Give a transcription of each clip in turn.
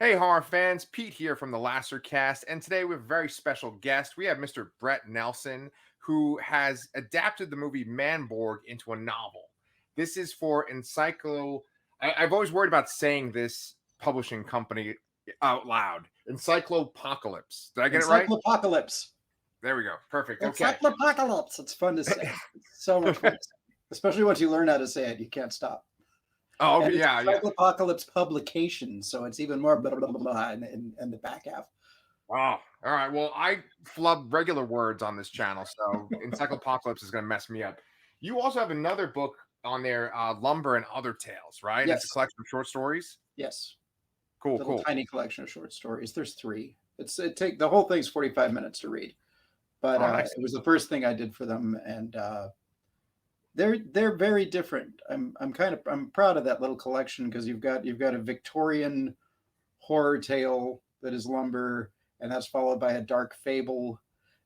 Hey, horror fans, Pete here from the Lasser Cast, and today we have a very special guest. We have Mr. Bret Nelson, who has adapted the movie Manborg into a novel. This is for Encyclo. I've always worried about saying this publishing company out loud. Encyclopocalypse. Did I get it right? Encyclopocalypse. There we go. Perfect. Okay. Encyclopocalypse. It's fun to say. It's so much fun to say. Especially once you learn how to say it, you can't stop. Oh, And okay. it's Yeah, yeah. Encyclopocalypse publication, so it's even more blah, blah, blah, blah in the back half. Wow. All right. Well, I flub regular words on this channel, so Encyclopocalypse is going to mess me up. You also have another book on there, Lumber and Other Tales, right? It's a Yes, collection of short stories. yes. Cool, Little cool. tiny collection of short stories. There's three. The whole thing's 45 minutes to read. But Oh, nice. it was the first thing I did for them, and they're very different. I'm proud of that little collection because you've got a Victorian horror tale that is Lumber, and that's followed by a dark fable,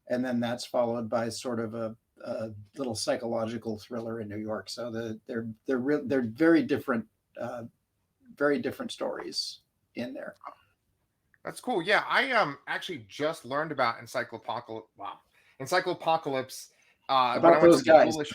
and then that's followed by sort of a little psychological thriller in New York. So they're very different stories in there. That's cool. Yeah, I actually just learned about Encyclopocalypse. Wow, Encyclopocalypse. When I About went to those the guys. Ghoulish.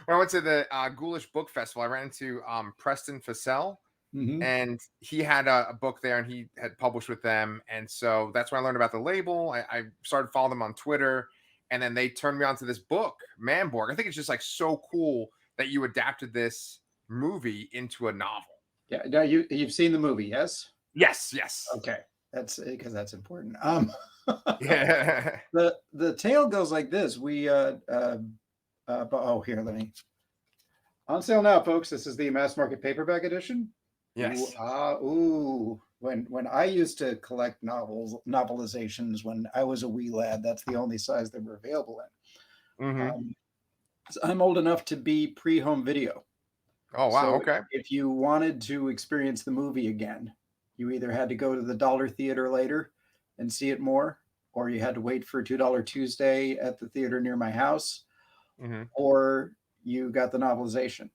When I went to the Ghoulish Book Festival, I ran into Preston Fassell, Hmm. and he had a book there and he had published with them, and so that's when I learned about the label. I started following them on Twitter, and then they turned me on to this book, Manborg. I think it's just like so cool that you adapted this movie into a novel. Yeah. Now you've seen the movie, yes? Yes, yes. Okay. That's because that's important. Yeah. The tale goes like this. Oh, here, let me. On sale now, folks. This is the mass market paperback edition. Ooh, Yes. ooh. When I used to collect novelizations when I was a wee lad, that's the only size they were available in. Hmm. So I'm old enough to be pre-home video. Oh, wow. So Okay. if you wanted to experience the movie again, you either had to go to the Dollar Theater later and see it more, or you had to wait for $2 Tuesday at the theater near my house, Hmm. or you got the novelization.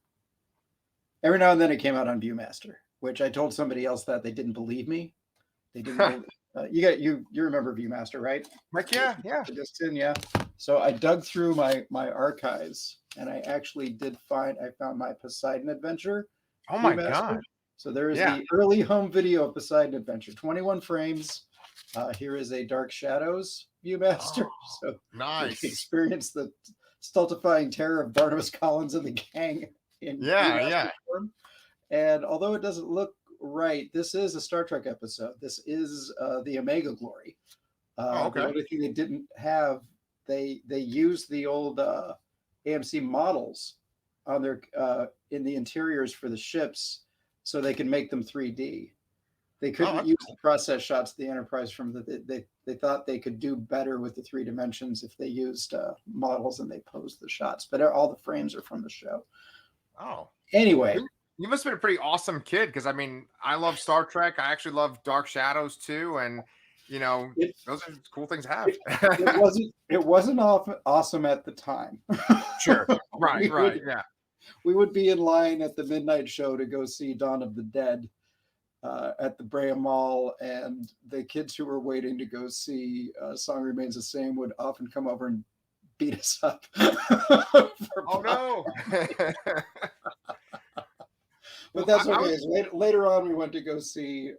Every now and then it came out on Viewmaster, which I told somebody else that they didn't believe me. They didn't believe. You remember Viewmaster, right? Like, yeah, yeah. The disc in, yeah. So I dug through my archives, and I found my Poseidon Adventure Oh my Viewmaster. God. So there is Yeah. the early home video of Poseidon Adventure, 21 frames. Here is a Dark Shadows Viewmaster, Oh, so you can nice. experience the stultifying terror of Barnabas Collins and the gang in Yeah, Viewmaster yeah. form. And although it doesn't look right, this is a Star Trek episode. This is the Omega Glory. Oh, The okay. only thing they didn't have, they used the old AMC models on their in the interiors for the ships, so they can make them 3D. They Oh, couldn't that's use the cool. process shots of the Enterprise from they thought they could do better with the 3 dimensions if they used models and they posed the shots. But all the frames are from the show. Oh. Anyway, You must have been a pretty awesome kid because I mean, I love Star Trek. I actually love Dark Shadows too, and it those are cool things to it, have. it wasn't awesome at the time. Sure. Right, we right. would Yeah. we would be in line at the midnight show to go see Dawn of the Dead at the Brea Mall, and the kids who were waiting to go see Song Remains the Same would often come over and beat us up for Oh pop. no. But Well, that's I okay. was Later on, we went to go see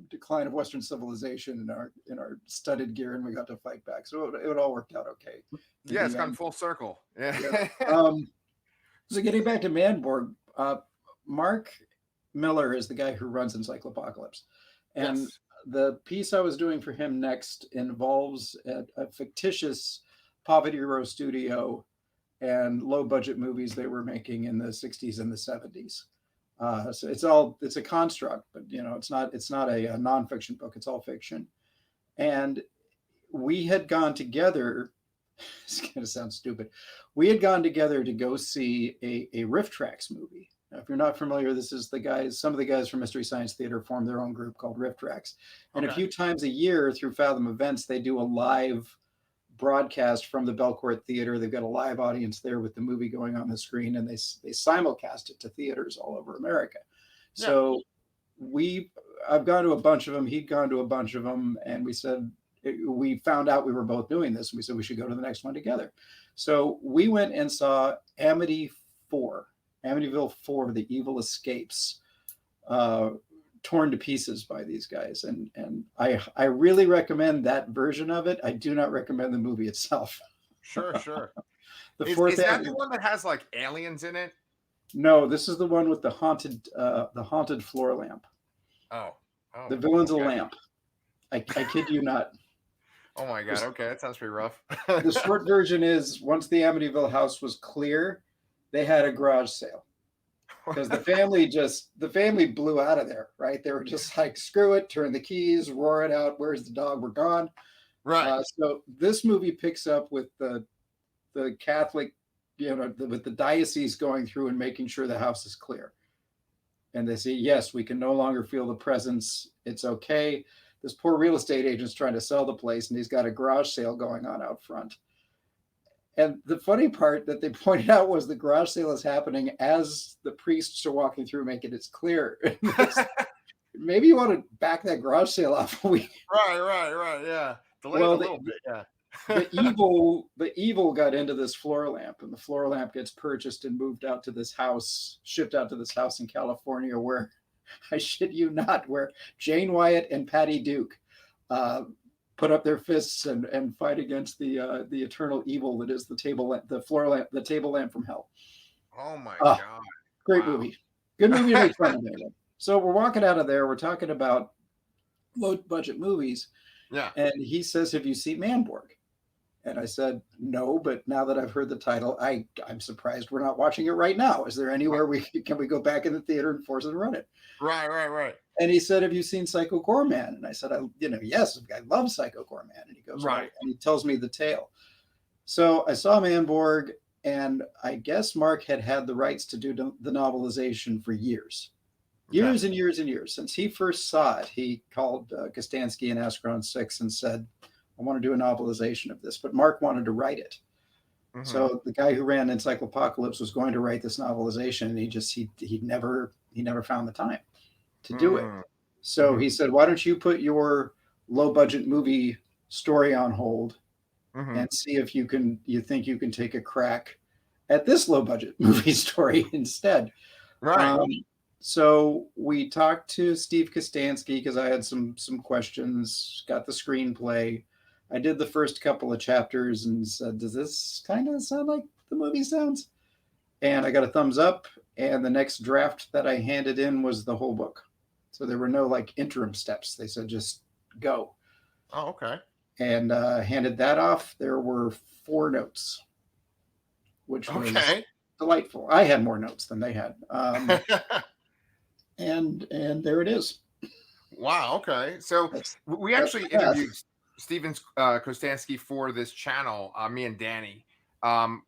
Decline of Western Civilization in our studded gear, and we got to fight back. So it all worked out okay in yeah, it's the gone end. full circle. Yeah. Yeah. So getting back to Manborg, Mark Miller is the guy who runs Encyclopocalypse, and Yes. the piece I was doing for him next involves a fictitious poverty row studio and low budget movies they were making in the 60s and the 70s. So it's a construct, but it's not a nonfiction book. It's all fiction, and we had gone together. It's going to sound stupid. We had gone together to go see a Riff Tracks movie. Now, if you're not familiar, this is some of the guys from Mystery Science Theater formed their own group called Riff Tracks. And a Okay. few times a year through Fathom Events, they do a live broadcast from the Belcourt Theater. They've got a live audience there with the movie going on the screen, and they simulcast it to theaters all over America. Yeah. So I've gone to a bunch of them. He'd gone to a bunch of them, and we found out we were both doing this, and we said we should go to the next one together. So we went and saw Amityville 4, The Evil Escapes, torn to pieces by these guys, and I really recommend that version of it. I do not recommend the movie itself. Sure, sure. Is that the one that has like aliens in it? No, this is the one with the haunted floor lamp. Oh, the villain's a lamp. I kid you not. Oh my God. Okay, that sounds pretty rough. The short version is, once the Amityville house was clear, they had a garage sale because the family blew out of there. Right? They were just like, screw it, turn the keys, roar it out. Where's the dog? We're gone. Right. So this movie picks up with the Catholic, with the diocese going through and making sure the house is clear. And they say, yes, we can no longer feel the presence. It's okay. This poor real estate agent's trying to sell the place, and he's got a garage sale going on out front. And the funny part that they pointed out was the garage sale is happening as the priests are walking through, making it clear. Maybe you want to back that garage sale off a week. Right. Yeah. Delay it a little bit. Yeah. the evil got into this floor lamp, and the floor lamp gets purchased and moved out to this house, shipped out to this house in California, where, I shit you not, where Jane Wyatt and Patty Duke put up their fists and fight against the eternal evil that is the table lamp from hell. Oh my God. Great movie. Good movie to make fun of it. So we're walking out of there, we're talking about low budget movies. Yeah. And he says, have you seen Manborg? And I said, no, but now that I've heard the title, I'm surprised we're not watching it right now. Is there anywhere can we go back in the theater and force it and run it? Right. And he said, have you seen Psycho Goreman? And I said, yes, I love Psycho Goreman. And he goes, right. And he tells me the tale. So I saw Manborg, and I guess Mark had the rights to do the novelization for years. Years and years and years. Since he first saw it, he called Kostansky and Ascaron 6 and said, I want to do a novelization of this. But Mark wanted to write it. Mm-hmm. So the guy who ran Encyclopocalypse was going to write this novelization, and he never found the time to do it. So he said, why don't you put your low budget movie story on hold and see if you think you can take a crack at this low budget movie story instead. Right. So we talked to Steve Kostansky because I had some questions, got the screenplay. I did the first couple of chapters and said, does this kind of sound like the movie sounds? And I got a thumbs up. And the next draft that I handed in was the whole book. So there were no interim steps. They said, just go. Oh, okay. And handed that off. There were 4 notes, which was delightful. I had more notes than they had. And there it is. Wow. Okay. So we actually interviewed Steven Kostansky for this channel, me and Danny.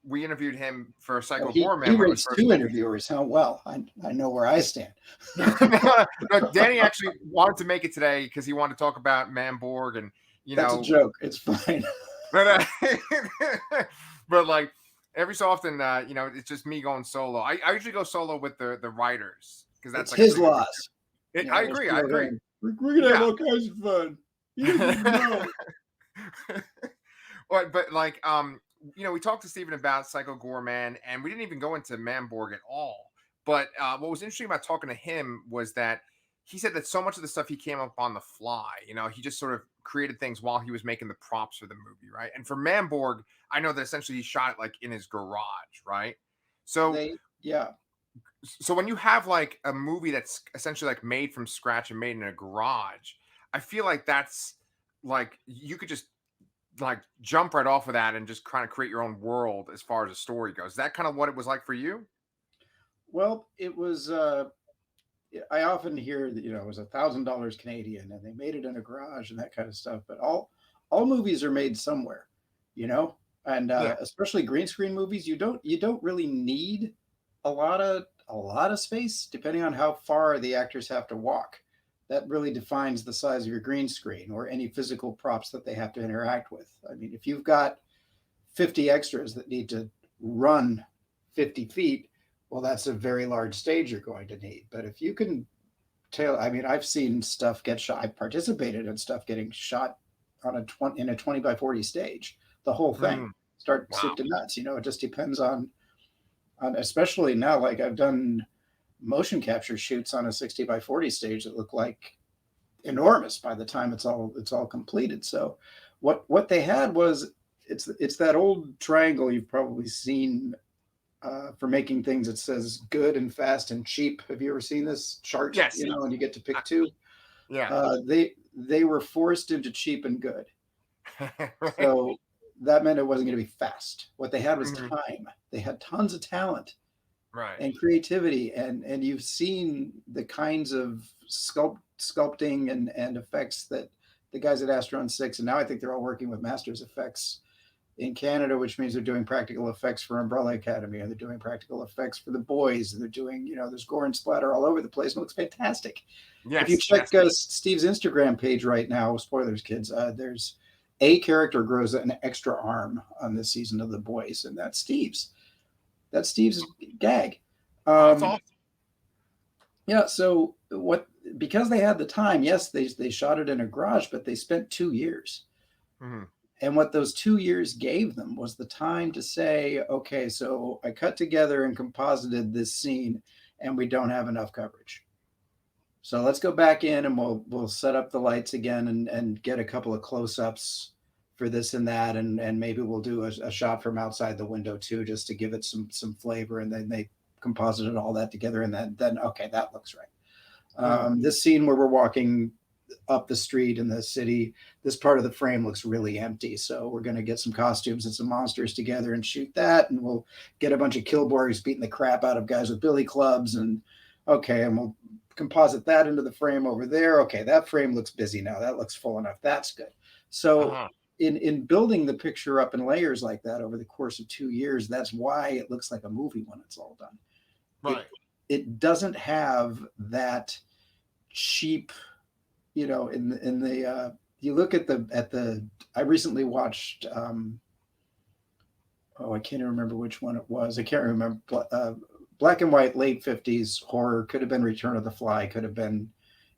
We interviewed him for Psycho Goreman. He rates 2 interviewers. How well? I know where I stand. No, Danny actually wanted to make it today because he wanted to talk about Manborg, and that's a joke. It's fine. But every so often, it's just me going solo. I usually go solo with the writers because that's his loss. I agree. We're gonna have all kinds of fun. You didn't know. We talked to Steven about Psycho Goreman, and we didn't even go into Manborg at all. But what was interesting about talking to him was that he said that so much of the stuff he came up on the fly. He just sort of created things while he was making the props for the movie, right? And for Manborg, I know that essentially he shot it in his garage, right? So So when you have a movie that's essentially made from scratch and made in a garage, I feel like that's you could just jump right off of that and just kind of create your own world as far as the story goes. Is that kind of what it was like for you? Well, it was. I often hear that it was $1,000 Canadian, and they made it in a garage and that kind of stuff. But all movies are made somewhere, and especially green screen movies. You don't really need a lot of space, depending on how far the actors have to walk. That really defines the size of your green screen or any physical props that they have to interact with. I mean, if you've got 50 extras that need to run 50 feet, well, that's a very large stage you're going to need. But if you can I mean, I've seen stuff get shot. I participated in stuff getting shot on in a 20 by 40 stage. The whole thing start Wow. soup to nuts. You know, it just depends on especially now. Like I've done motion capture shoots on a 60 by 40 stage that look like enormous by the time it's all completed. So what they had was it's that old triangle you've probably seen for making things. It says good and fast and cheap. Have you ever seen this chart? Yes. You know, and you get to pick two. Yeah. They were forced into cheap and good. Right. So that meant it wasn't going to be fast. What they had was Mhm. time. They had tons of talent Right. and creativity, and you've seen the kinds of sculpting and effects that the guys at Astron 6, and now I think they're all working with Masters Effects in Canada, which means they're doing practical effects for Umbrella Academy, and they're doing practical effects for The Boys, and they're doing, you know, there's gore and splatter all over the place, and it looks fantastic. Yes. If you check Steve's Instagram page right now, spoilers, kids, there's a character grows an extra arm on this season of The Boys, and that's Steve's. That's Steve's gag. That's awesome. Yeah, so because they had the time, yes, they shot it in a garage, but they spent 2 years. Mhm. And what those 2 years gave them was the time to say, okay, so I cut together and composited this scene and we don't have enough coverage. So let's go back in and we'll set up the lights again and get a couple of close-ups for this and that, and maybe we'll do a shot from outside the window too, just to give it some flavor. And then they composited all that together, and then okay, that looks right. This scene where we're walking up the street in the city, this part of the frame looks really empty, so we're going to get some costumes and some monsters together and shoot that, and we'll get a bunch of killborgs beating the crap out of guys with billy clubs, and we'll composite that into the frame over there. Okay, that frame looks busy now, that looks full enough, that's good. So in building the picture up in layers like that over the course of 2 years, that's why it looks like a movie when it's all done. Right. It doesn't have that cheap, you know, in the you look at the I recently watched I can't even remember which one it was. I can't remember. Black and white late 50s horror, could have been Return of the Fly, could have been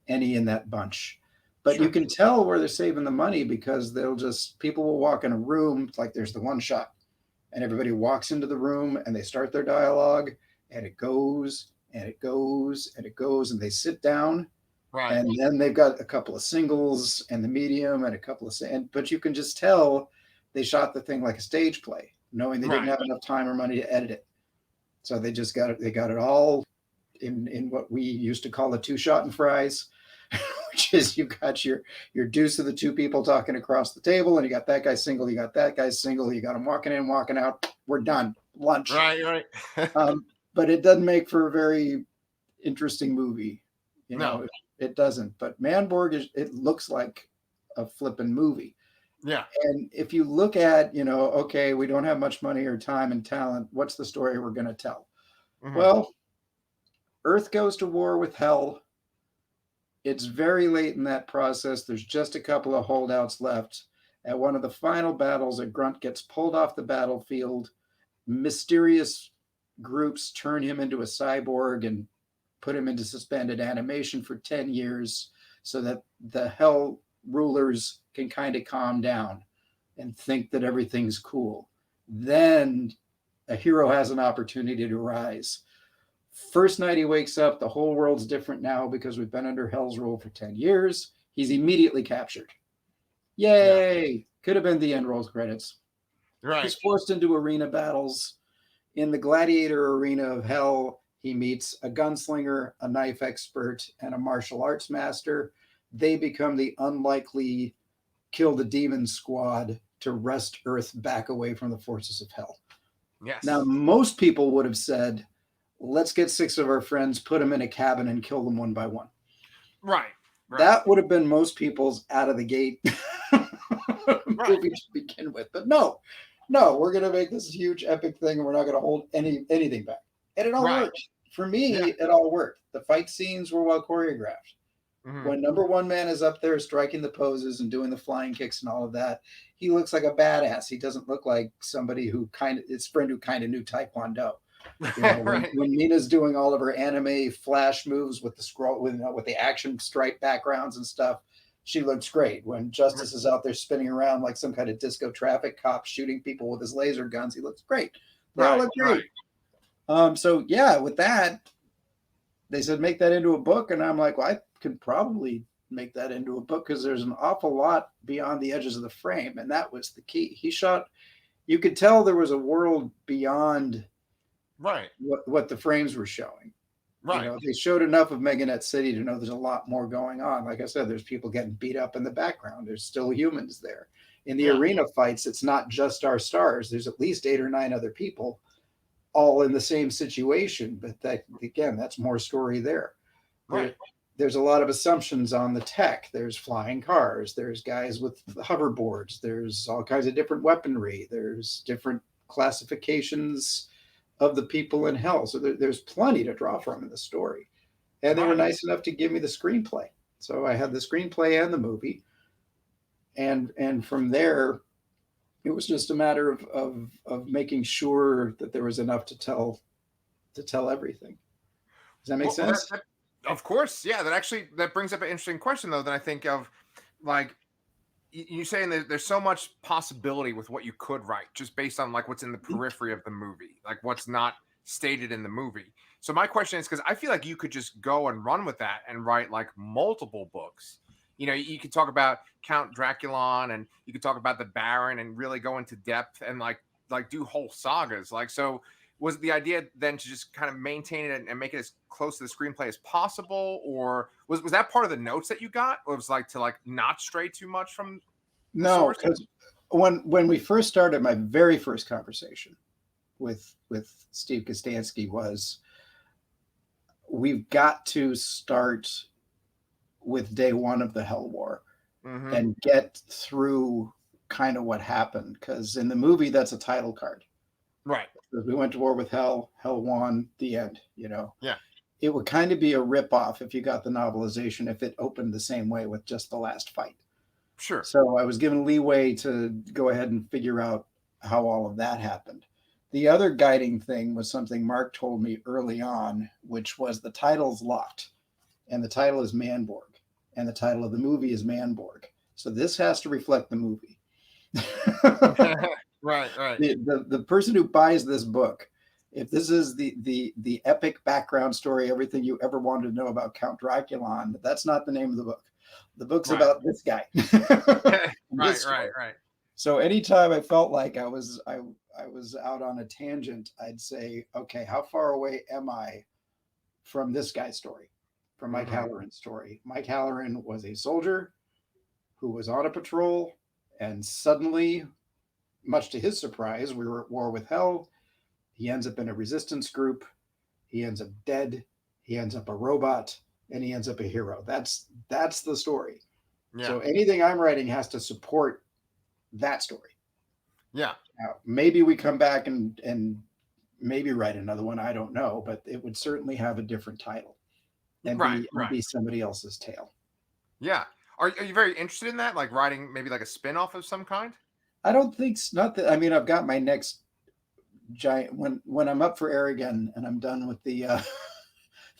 any in that bunch. But you can tell where they're saving the money, because people will walk in a room, like there's the one shot, and everybody walks into the room and they start their dialogue, and it goes and it goes and it goes, and they sit down. Right. And then they've got a couple of singles and the medium and a couple of, but you can just tell they shot the thing like a stage play, knowing they didn't have enough time or money to edit it. So they just got it. They got it all in what we used to call a two-shot and fries, which is you got your deuce of the two people talking across the table, and you got that guy single, you got that guy single, you got them walking in, walking out. We're done. Lunch. Right. But it doesn't make for a very interesting movie. You know, it doesn't. But Manborg it looks like a flippin' movie. Yeah. And if you look at, you know, okay, we don't have much money or time and talent, what's the story we're going to tell? Mm-hmm. Well, Earth goes to war with Hell. It's very late in that process. There's just a couple of holdouts left. At one of the final battles, a grunt gets pulled off the battlefield. Mysterious groups turn him into a cyborg and put him into suspended animation for 10 years so that the Hell rulers can kind of calm down and think that everything's cool. Then a hero has an opportunity to rise. First night he wakes up, the whole world's different now because we've been under Hell's rule for 10 years. He's immediately captured. Yay! Yeah. Could have been the end rolls credits. Right. He's forced into arena battles. In the gladiator arena of Hell, he meets a gunslinger, a knife expert, and a martial arts master. They become the unlikely kill the demon squad to wrest Earth back away from the forces of Hell. Yes. Now, most people would have said, let's get 6 of our friends, put them in a cabin, and kill them one by one. Right. That would have been most people's out of the gate movie to begin with. But no, we're going to make this huge epic thing, and we're not going to hold anything back. And it all worked. For me, it all worked. The fight scenes were well choreographed. Mm-hmm. When number one man is up there striking the poses and doing the flying kicks and all of that, he looks like a badass. He doesn't look like somebody who his friend who kind of knew Taekwondo. You know, Right. when Mina's doing all of her anime flash moves with the scroll, with the action stripe backgrounds and stuff, she looks great. When Justice is out there spinning around like some kind of disco traffic cop shooting people with his laser guns, he looks great. They all Right. look great. So yeah, with that, they said make that into a book, and I'm like, well, I could probably make that into a book because there's an awful lot beyond the edges of the frame, and that was the key. He shot. You could tell there was a world beyond Right. what the frames were showing. Right. You know, they showed enough of Meganet City to know there's a lot more going on. Like I said, there's people getting beat up in the background. There's still humans there. In the arena fights, it's not just our stars. There's at least 8 or 9 other people all in the same situation. But that, again, that's more story there. Right. There's a lot of assumptions on the tech. There's flying cars. There's guys with hoverboards. There's all kinds of different weaponry. There's different classifications of the people in hell. So there's plenty to draw from in the story. And they were nice enough to give me the screenplay. So I had the screenplay and the movie. And from there, it was just a matter of making sure that there was enough to tell everything. Does that make sense? Of course. Yeah. That brings up an interesting question though, that I think of, like, you saying that there's so much possibility with what you could write just based on like what's in the periphery of the movie, like what's not stated in the movie. So my question is, because I feel like you could just go and run with that and write like multiple books. You know, you could talk about Count Draculon, and you could talk about the Baron, and really go into depth and like do whole sagas. Like, so was the idea then to just kind of maintain it and make it as close to the screenplay as possible, or was that part of the notes that you got, or was like to like not stray too much from the No, source? because when we first started, my very first conversation with Steve Kostansky was, we've got to start with day one of the Hell War and get through kind of what happened, because in the movie that's a title card. Right. We went to war with Hell. Hell won. The end. You know. Yeah. It would kind of be a ripoff if you got the novelization if it opened the same way with just the last fight. Sure. So I was given leeway to go ahead and figure out how all of that happened. The other guiding thing was something Mark told me early on, which was the title's locked, and the title is Manborg, and the title of the movie is Manborg. So this has to reflect the movie. Right. The person who buys this book, if this is the epic background story, everything you ever wanted to know about Count Draculon, that's not the name of the book. The book's about this guy. Right. So anytime I felt like I was out on a tangent, I'd say, okay, how far away am I from this guy's story, from Mike Halloran's story? Mike Halloran was a soldier who was on a patrol, and suddenly, much to his surprise, we were at war with Hell. He ends up in a resistance group. He ends up dead. He ends up a robot, and he ends up a hero. That's the story. Yeah. So anything I'm writing has to support that story. Yeah. Now, maybe we come back and maybe write another one. I don't know, but it would certainly have a different title and be somebody else's tale. Yeah. Are you very interested in that? Like writing maybe like a spin-off of some kind? I don't think so. Not that, I mean, I've got my next giant, when I'm up for air again and I'm done with the,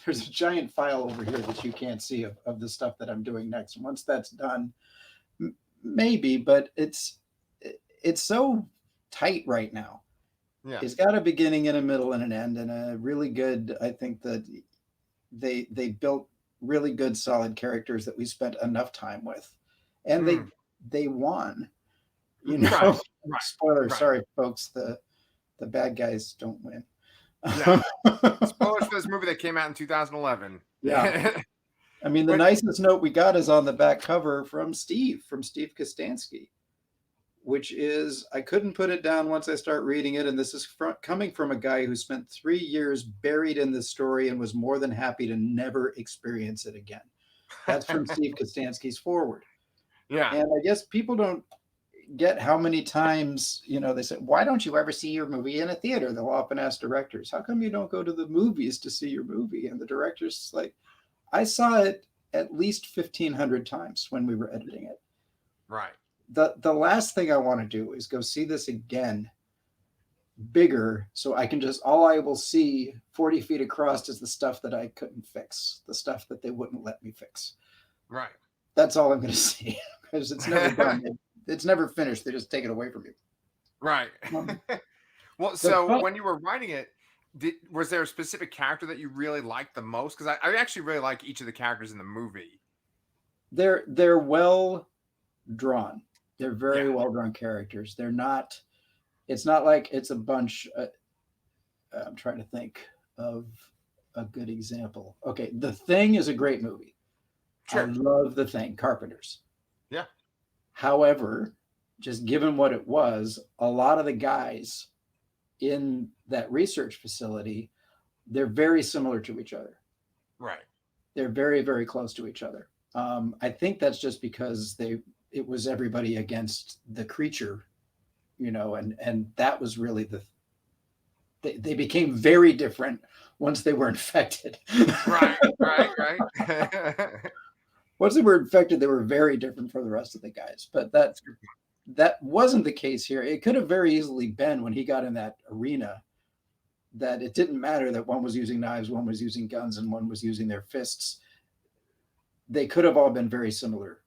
there's a giant file over here that you can't see of the stuff that I'm doing next. And once that's done, maybe, but it's so tight right now. Yeah. It's got a beginning and a middle and an end, and a really good, I think that they built really good, solid characters that we spent enough time with, and they won. You know, spoiler. Sorry, folks. The bad guys don't win. Yeah. Spoilers for this movie that came out in 2011. Yeah. I mean, the nicest note we got is on the back cover from Steve Kostansky, which is, I couldn't put it down once I start reading it. And this is coming from a guy who spent 3 years buried in this story and was more than happy to never experience it again. That's from Steve Kostansky's foreword. Yeah. And I guess people don't get how many times, you know, they say, why don't you ever see your movie in a theater? They'll often ask directors, how come you don't go to the movies to see your movie? And the director's like, I saw it at least 1,500 times when we were editing it. Right. The last thing I want to do is go see this again bigger, so I can just, all I will see 40 feet across is the stuff that I couldn't fix, the stuff that they wouldn't let me fix. Right. That's all I'm going to see, because it's never done. It's never finished. They just take it away from you. Right. Um, Well, the so fun- when you were writing it, was there a specific character that you really liked the most? Because I actually really like each of the characters in the movie. they're well drawn. They're very Yeah. well drawn characters. They're not. It's not like it's a bunch. I'm trying to think of a good example. Okay, The Thing is a great movie. I Sure. love The Thing, Carpenter's. Yeah. However, just given what it was, a lot of the guys in that research facility, they're very similar to each other. Right. They're very, very close to each other. I think that's just because it was everybody against the creature, and that was really they became very different once they were infected. Right. Once they were infected, they were very different from the rest of the guys. But that wasn't the case here. It could have very easily been, when he got in that arena, that it didn't matter that one was using knives, one was using guns, and one was using their fists. They could have all been very similar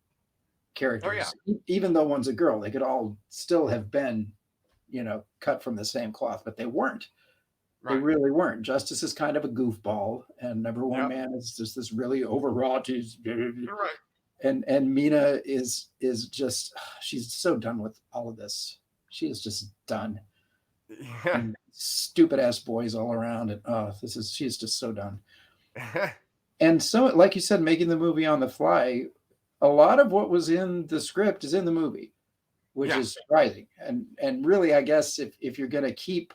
characters. Even though one's a girl, they could all still have been, cut from the same cloth, but they weren't. They Right. really weren't. Justice is kind of a goofball, and Number One Yep. Man is just this really overwrought. He's Right. and Mina is just, she's so done with all of this. She is just done. Yeah. And stupid ass boys all around, and she's just so done. And so, like you said, making the movie on the fly, a lot of what was in the script is in the movie, which Yeah. is surprising. And really, I guess if you're going to keep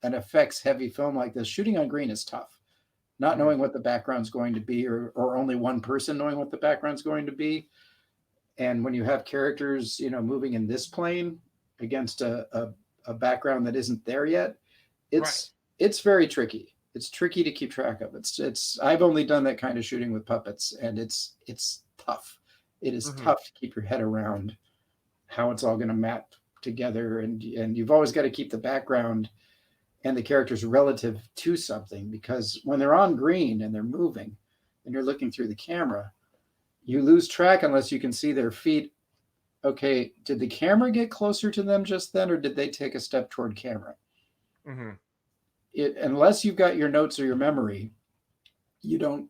an effects heavy film like this, shooting on green is tough. Not knowing what the background's going to be, or only one person knowing what the background's going to be. And when you have characters, moving in this plane against a background that isn't there yet, it's very tricky. It's tricky to keep track of. I've only done that kind of shooting with puppets, and it's tough. It is tough to keep your head around how it's all going to map together, and you've always got to keep the background and the characters relative to something, because when they're on green and they're moving and you're looking through the camera, you lose track unless you can see their feet. Okay, did the camera get closer to them just then, or did they take a step toward camera? Mm-hmm. Unless you've got your notes or your memory, you don't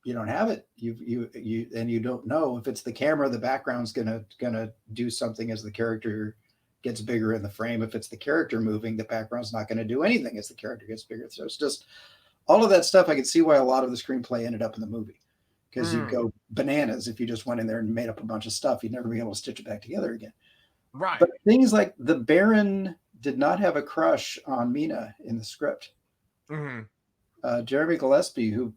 have it. You don't know if it's the camera, the background's gonna do something as the character gets bigger in the frame. If it's the character moving, the background's not going to do anything as the character gets bigger. So it's just all of that stuff. I can see why a lot of the screenplay ended up in the movie, because you go bananas if you just went in there and made up a bunch of stuff. You'd never be able to stitch it back together again. Right. But things like the Baron did not have a crush on Mina in the script. Jeremy Gillespie, who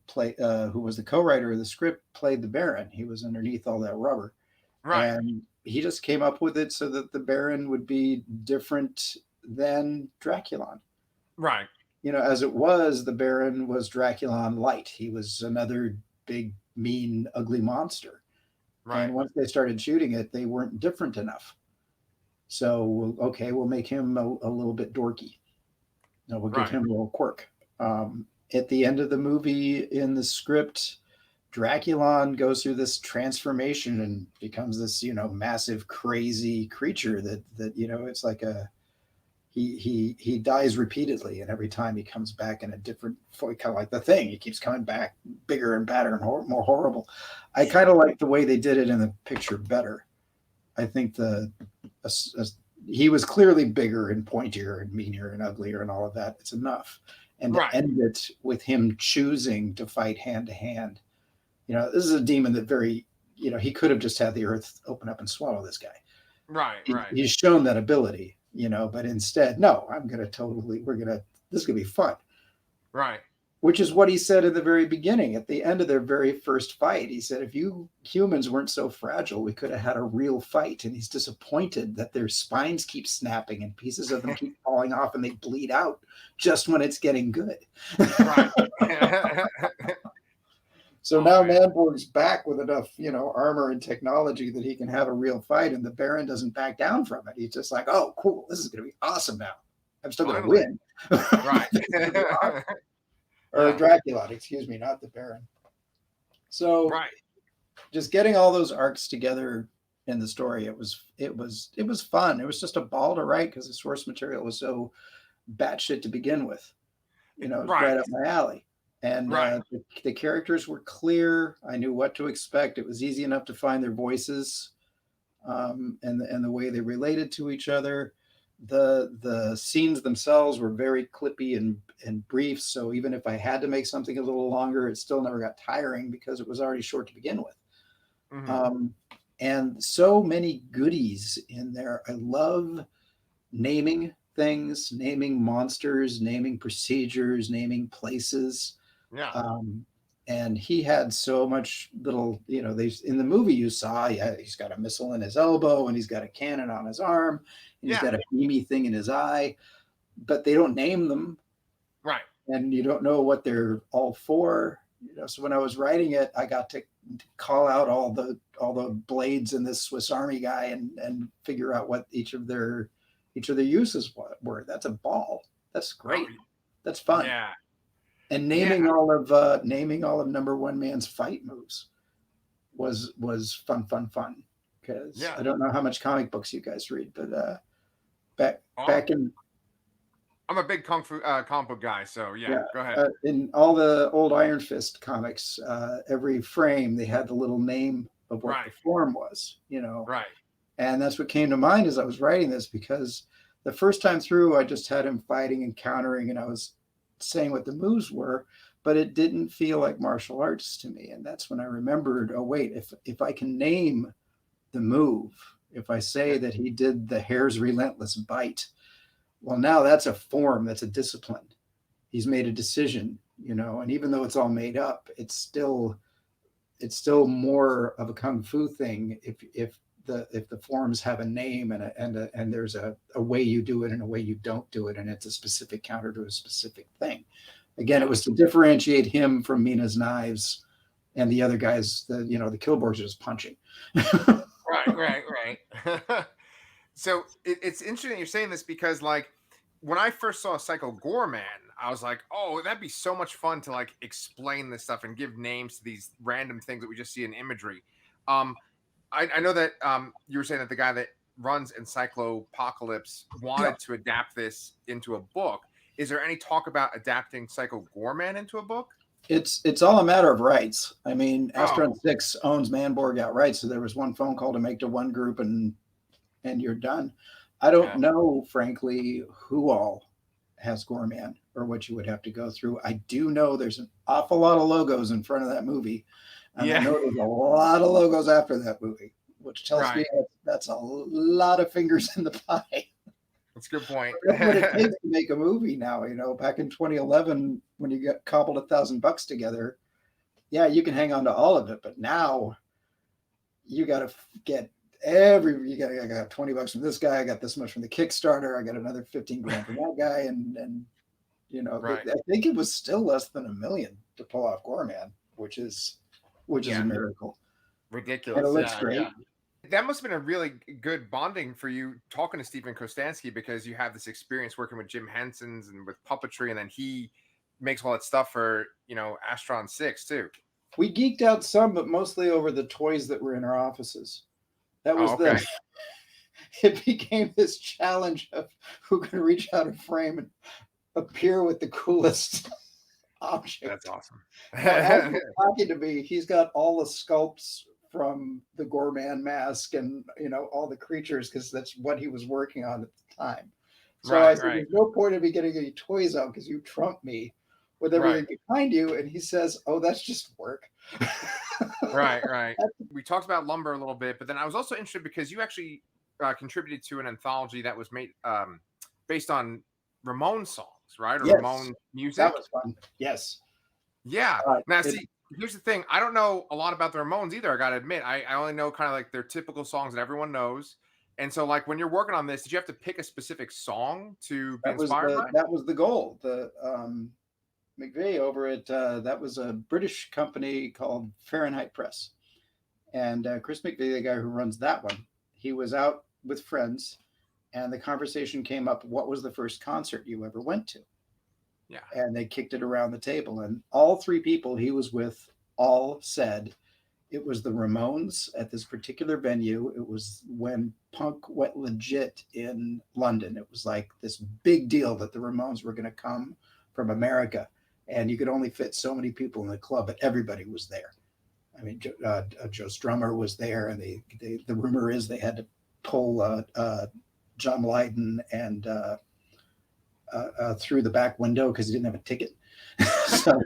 was the co-writer of the script, played the Baron. He was underneath all that rubber. Right. And he just came up with it so that the Baron would be different than Draculon. Right. As it was, the Baron was Draculon light. He was another big, mean, ugly monster. Right. And once they started shooting it, they weren't different enough. So, okay, we'll make him a little bit dorky. We'll give him a little quirk. At the end of the movie, in the script, Draculon goes through this transformation and becomes this, massive, crazy creature that it's like he dies repeatedly, and every time he comes back in a different, kind of like the Thing, he keeps coming back bigger and badder and more horrible. I kind of like the way they did it in the picture better. I think he was clearly bigger and pointier and meaner and uglier and all of that. It's enough. And to end it with him choosing to fight hand to hand. This is a demon that he could have just had the earth open up and swallow this guy. Right. He's shown that ability, but instead, no, this is going to be fun. Right. Which is what he said in the very beginning. At the end of their very first fight, he said, if you humans weren't so fragile, we could have had a real fight. And he's disappointed that their spines keep snapping and pieces of them keep falling off and they bleed out just when it's getting good. Right. So now Manborg's back with enough, armor and technology that he can have a real fight, and the Baron doesn't back down from it. He's just like, oh, cool, this is going to be awesome now. I'm still going to Finally. win. Right. Or Yeah. Dracula, excuse me, not the Baron. So Right. just getting all those arcs together in the story, it was fun. It was just a ball to write because the source material was so batshit to begin with. You know, it was Right. right up my alley. And Right. the characters were clear. I knew what to expect. It was easy enough to find their voices, and the way they related to each other. The scenes themselves were very clippy and brief. So even if I had to make something a little longer, it still never got tiring because it was already short to begin with. Mhm. And so many goodies in there. I love naming things, naming monsters, naming procedures, naming places. Yeah. And he had so much little, you know, they in the movie you saw, yeah, he's got a missile in his elbow and he's got a cannon on his arm and he's Yeah. got a beamy thing in his eye, but they don't name them Right. and you don't know what they're all for. You know, so when I was writing it, I got to call out all the blades in this Swiss Army guy and figure out what each of their uses were. That's a ball. That's great. Oh, That's fun. yeah. And Yeah. naming all of Number One Man's fight moves was fun. Because Yeah. I don't know how much comic books you guys read, but back Oh, back in I'm a big comic book guy, so yeah, go ahead. in all the old Iron Fist comics, every frame they had the little name of what Right. the form was, you know. Right. And that's what came to mind as I was writing this, because the first time through, I just had him fighting and countering, and I was saying what the moves were, but it didn't feel like martial arts to me. And that's when I remembered, oh wait, if I can name the move, if I say that he did the hare's relentless bite, well, now that's a form, that's a discipline. He's made a decision, you know, and even though it's all made up, it's still more of a kung fu thing if the forms have a name and there's a way you do it and a way you don't do it, and it's a specific counter to a specific thing. Again, it was to differentiate him from Mina's knives and the other guys, the Killborgs are just punching. Right. So it's interesting you're saying this because, like, when I first saw Psycho Gorman, I was like, oh, that'd be so much fun to like explain this stuff and give names to these random things that we just see in imagery. Um, I know that you were saying that the guy that runs Encyclopocalypse Yeah. wanted to adapt this into a book. Is there any talk about adapting Psycho Gorman into a book? It's all a matter of rights. I mean, Oh, Astron 6 owns Manborg outright, so there was one phone call to make to one group and you're done. I don't yeah. know, frankly, who all has Gorman or what you would have to go through. I do know there's an awful lot of logos in front of that movie. And I Yeah. know there's a lot of logos after that movie, which tells me Right. that's a lot of fingers in the pie. That's a good point. That's what it takes to make a movie now. You know, back in 2011, when you got cobbled $1,000 together, yeah, you can hang on to all of it. But now you got to get I got $20 from this guy. I got this much from the Kickstarter. I got another 15 grand from that guy. And you know, Right. I think it was still less than $1 million to pull off Gorman, which is Yeah. a miracle. Ridiculous. And it looks Yeah, great. yeah. That must have been a really good bonding for you talking to Stephen Kostansky, because you have this experience working with Jim Henson's and with puppetry, and then he makes all that stuff for, Astron 6 too. We geeked out some, but mostly over the toys that were in our offices. That was okay. It became this challenge of who can reach out a frame and appear with the coolest object. That's awesome. As he's talking to me, he's got all the sculpts from the Gorman mask and all the creatures, because that's what he was working on at the time. So I said, there's no point in me getting any toys out because you trump me with everything behind you. And he says, oh, that's just work. Right. We talked about lumber a little bit, but then I was also interested because you actually contributed to an anthology that was made based on Ramon songs, right? Or Yes. Ramon music. That was fun. Yes. Yeah. Now, see, here's the thing. I don't know a lot about the Ramones either, I got to admit. I only know kind of like their typical songs that everyone knows. And so, like, when you're working on this, did you have to pick a specific song to be inspired by? That was the goal. The McVeigh over at that was a British company called Fahrenheit Press, and Chris McVeigh, the guy who runs that one, he was out with friends, And the conversation came up, what was the first concert you ever went to? Yeah. And they kicked it around the table. And all three people he was with all said it was the Ramones at this particular venue. It was when punk went legit in London. It was like this big deal that the Ramones were going to come from America. And you could only fit so many people in the club, but everybody was there. I mean, Joe Strummer was there, and the rumor is they had to pull John Lydon and through the back window because he didn't have a ticket. so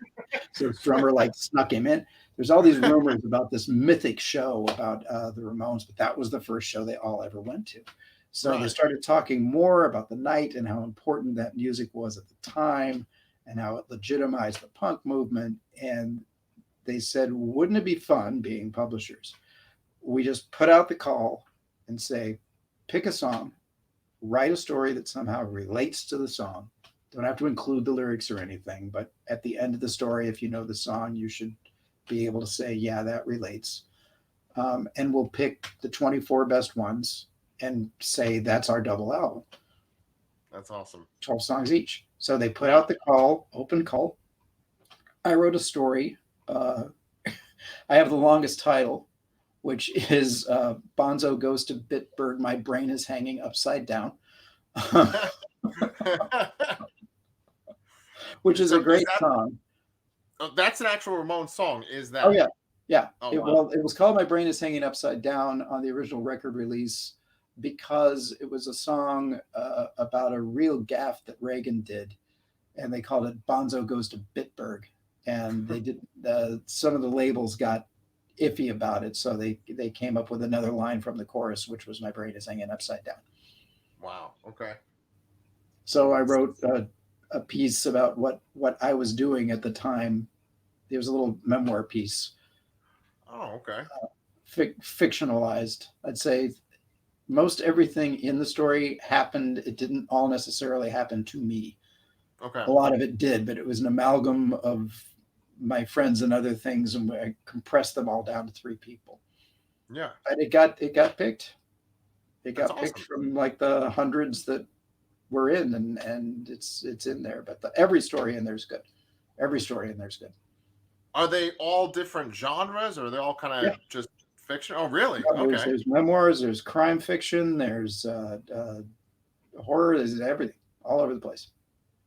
Strummer like snuck him in. There's all these rumors about this mythic show about the Ramones, but that was the first show they all ever went to. So They started talking more about the night and how important that music was at the time and how it legitimized the punk movement. And they said, wouldn't it be fun, being publishers, we just put out the call and say, pick a song, write a story that somehow relates to the song. Don't have to include the lyrics or anything, but at the end of the story, if you know the song, you should be able to say, yeah, that relates. And we'll pick the 24 best ones and say that's our double album. That's awesome. 12 songs each. So they put out the call, open call. I wrote a story. I have the longest title, which is Bonzo Goes to Bitburg, My Brain is Hanging Upside Down. Which is a great song. Oh, that's an actual Ramones song, is that? Oh, yeah. Yeah. Oh, wow. Well, it was called My Brain is Hanging Upside Down on the original record release because it was a song about a real gaffe that Reagan did. And they called it Bonzo Goes to Bitburg. And they did some of the labels got iffy about it. So they came up with another line from the chorus, which was My Brain is Hanging Upside Down. Wow. Okay. So I wrote a piece about what I was doing at the time. There was a little memoir piece. Oh, okay. Fictionalized. I'd say most everything in the story happened. It didn't all necessarily happen to me. Okay. A lot of it did, but it was an amalgam of my friends and other things, and I compressed them all down to three people. Yeah. But it got picked. It That's got picked awesome. from like the hundreds that were in, and it's in there. But every story in there is good. Every story in there is good. Are they all different genres, or are they all kind of just fiction? Oh, really? Okay. There's memoirs, there's crime fiction, there's horror, there's everything, all over the place.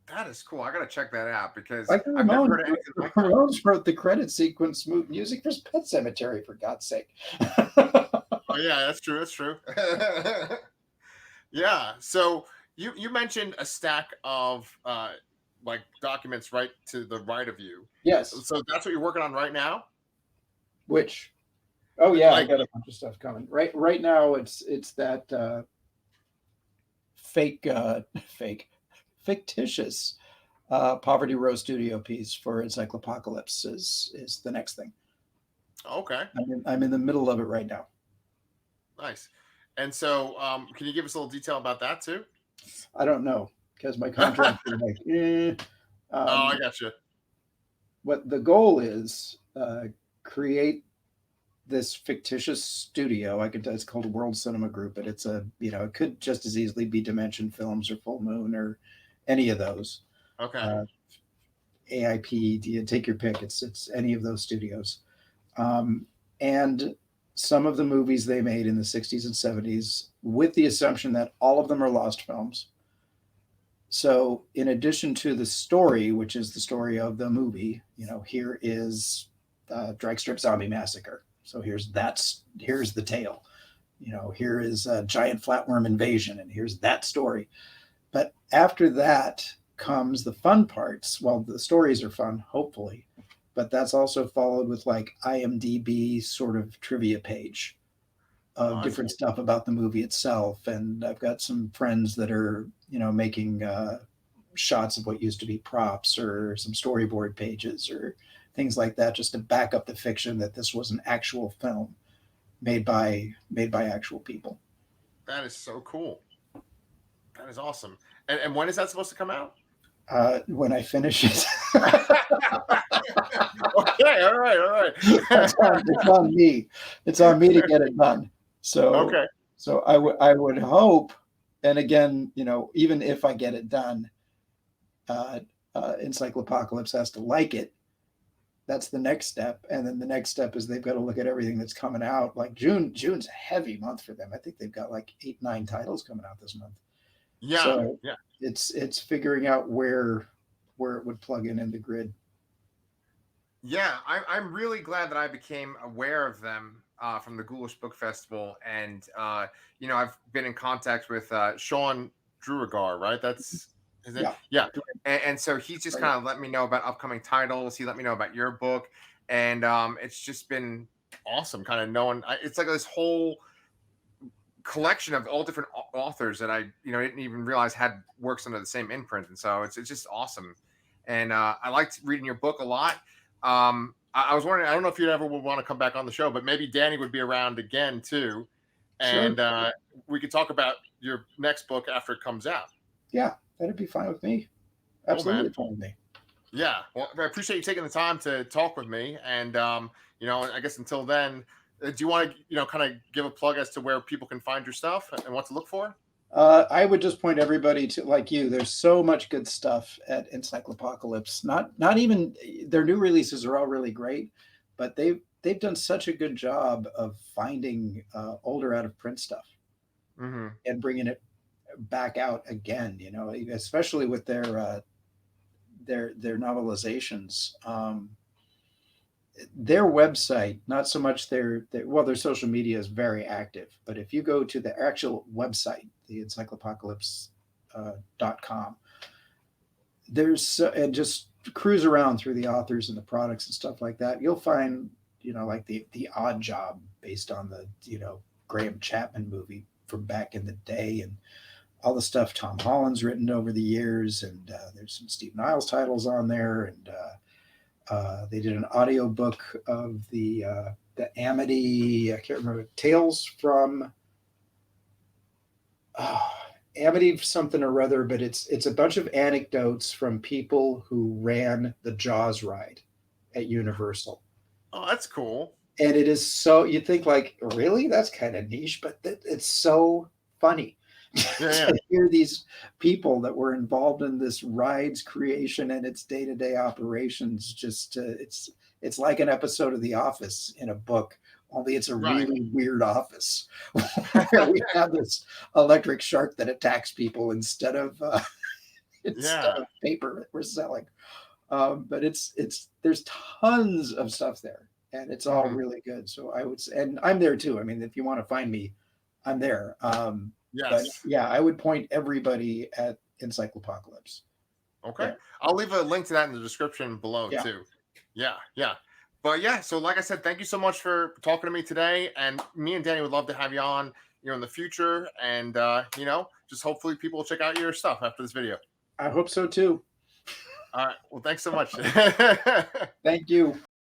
That is cool. I gotta check that out because Like the I've never heard Ramones, anything like that. Ramones wrote the credit sequence music for Pet Cemetery, for God's sake. Oh, yeah, that's true. That's true. Yeah. So you mentioned a stack of like documents right to the right of you. Yes. So that's what you're working on right now? Which? Oh yeah, Like- I got a bunch of stuff coming. Right now, it's that fictitious Poverty Row studio piece for Encyclopocalypse is the next thing. Okay. I'm in the middle of it right now. Nice. And so can you give us a little detail about that too? I don't know because my contract is like, Oh, I got you. What the goal is, create this fictitious studio. I could tell it's called World Cinema Group, but it's it could just as easily be Dimension Films or Full Moon or any of those. Okay. AIP, you take your pick. It's any of those studios. And some of the movies they made in the 60s and 70s, with the assumption that all of them are lost films. So in addition to the story, which is the story of the movie, here is Drag Strip Zombie Massacre. So here's the tale. Here is a giant flatworm invasion, and here's that story. But after that comes the fun parts. Well, the stories are fun, hopefully, but that's also followed with like IMDb sort of trivia page of different stuff about the movie itself. And I've got some friends that are, making shots of what used to be props or some storyboard pages or things like that, just to back up the fiction that this was an actual film made by actual people. That is so cool. That is awesome. And when is that supposed to come out? When I finish it. Okay, all right. It's on me. It's on me to get it done. So okay. So I would hope And again, even if I get it done, Encyclopocalypse has to like it. That's the next step. And then the next step is they've got to look at everything that's coming out. Like June's a heavy month for them. I think they've got like 8-9 titles coming out this month. Yeah. So yeah. it's figuring out where it would plug in the grid. Yeah, I'm really glad that I became aware of them from the Ghoulish Book Festival, and I've been in contact with Sean Druagar, right? That's his name. Yeah, and so he's just kind of let me know about upcoming titles. He let me know about your book, and it's just been awesome, kind of knowing. It's like this whole collection of all different authors that I didn't even realize had works under the same imprint, and so it's just awesome. And I liked reading your book a lot. I was wondering, I don't know if you ever would want to come back on the show, but maybe Danny would be around again too. And we could talk about your next book after it comes out. Yeah, that'd be fine with me. Absolutely fine with me. Yeah. Well, I appreciate you taking the time to talk with me. And, I guess until then, do you want to, kind of give a plug as to where people can find your stuff and what to look for? I would just point everybody to, like you, there's so much good stuff at Encyclopocalypse. Not even their new releases are all really great, but they've done such a good job of finding older out of print stuff and bringing it back out again. Especially with their novelizations. Their website, not so much their social media is very active, but if you go to the actual website, the encyclopocalypse.com, and just cruise around through the authors and the products and stuff like that, you'll find, like the Odd Job based on the, Graham Chapman movie from back in the day, and all the stuff Tom Holland's written over the years. And there's some Steve Niles titles on there. And they did an audiobook of the Amity, I can't remember, Tales from Amity something or other, but it's a bunch of anecdotes from people who ran the Jaws ride at Universal. Oh, that's cool. And it is so, you think like, really? That's kind of niche, but it's so funny. To hear these people that were involved in this ride's creation and its day-to-day operations, it's like an episode of The Office in a book, only it's a really weird office where we have this electric shark that attacks people instead of paper that we're selling. But there's tons of stuff there, and it's all really good. So I would say, and I'm there too. I mean, if you want to find me, I'm there. Yes. But yeah, I would point everybody at Encyclopocalypse. Okay. Yeah. I'll leave a link to that in the description below too. Yeah. But yeah, so like I said, thank you so much for talking to me today. And me and Danny would love to have you on, in the future. And just hopefully people will check out your stuff after this video. I hope so too. All right. Well, thanks so much. Thank you.